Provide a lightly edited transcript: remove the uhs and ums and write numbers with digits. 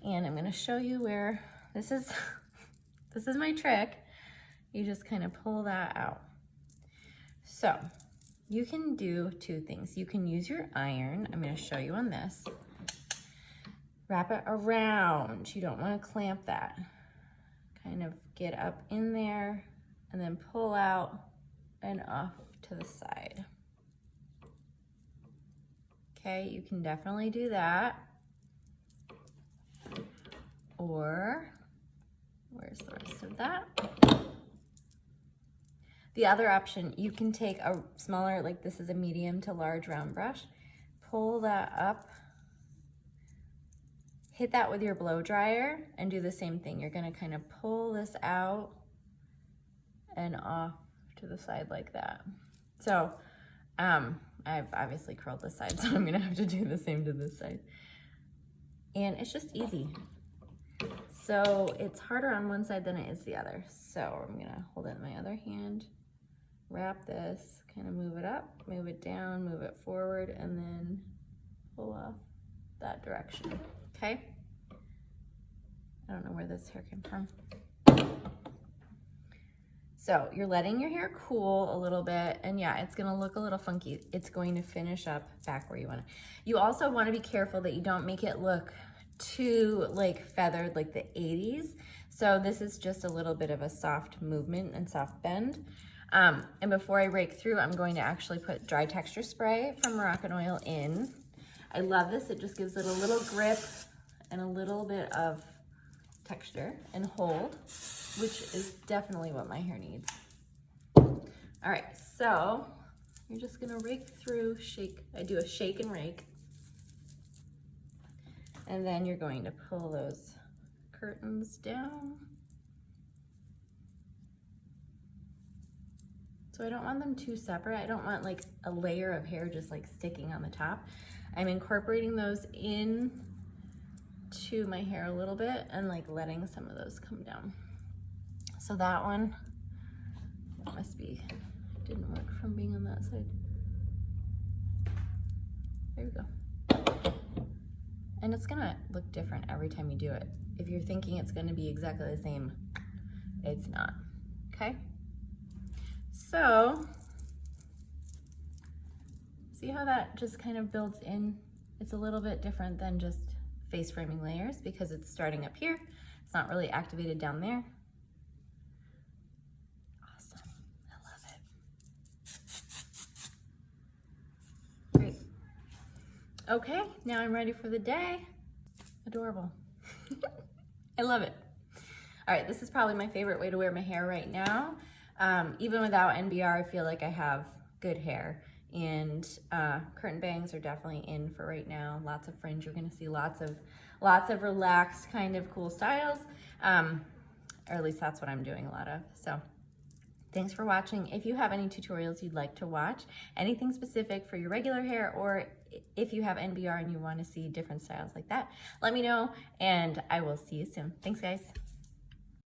And I'm gonna show you where, this is my trick. You just kind of pull that out. So you can do two things. You can use your iron. I'm gonna show you on this. Wrap it around. You don't wanna clamp that. Kind of get up in there and then pull out and off to the side. Okay, you can definitely do that. Or, where's the rest of that? The other option, you can take a smaller, like this is a medium to large round brush, pull that up, hit that with your blow dryer and do the same thing. You're gonna kind of pull this out and off to the side like that. So I've obviously curled this side, so I'm gonna have to do the same to this side. And it's just easy. So it's harder on one side than it is the other. So I'm gonna hold it in my other hand, wrap this, kind of move it up, move it down, move it forward, and then pull off that direction, okay? I don't know where this hair came from. So you're letting your hair cool a little bit, and yeah, it's gonna look a little funky. It's going to finish up back where you want it. You also wanna be careful that you don't make it look too like feathered like the 80s. So this is just a little bit of a soft movement and soft bend. And before I rake through, I'm going to actually put dry texture spray from Moroccan in. I love this, it just gives it a little grip and a little bit of texture and hold, which is definitely what my hair needs. All right, so you're just gonna rake through, shake. I do a shake and rake. And then you're going to pull those curtains down. So I don't want them too separate. I don't want like a layer of hair just like sticking on the top. I'm incorporating those in to my hair a little bit and like letting some of those come down. So that one must be, didn't work from being on that side. There we go. And it's gonna look different every time you do it. If you're thinking it's gonna be exactly the same, it's not, okay? So, see how that just kind of builds in? It's a little bit different than just face framing layers because it's starting up here. It's not really activated down there. Awesome, I love it. Great. Okay, now I'm ready for the day. Adorable. I love it. All right, this is probably my favorite way to wear my hair right now. Even without NBR, I feel like I have good hair. And curtain bangs are definitely in for right now. Lots of fringe. You're gonna see lots of relaxed kind of cool styles. Or at least that's what I'm doing a lot of. So thanks for watching. If you have any tutorials you'd like to watch, anything specific for your regular hair, or if you have NBR and you want to see different styles like that, let me know and I will see you soon. Thanks guys.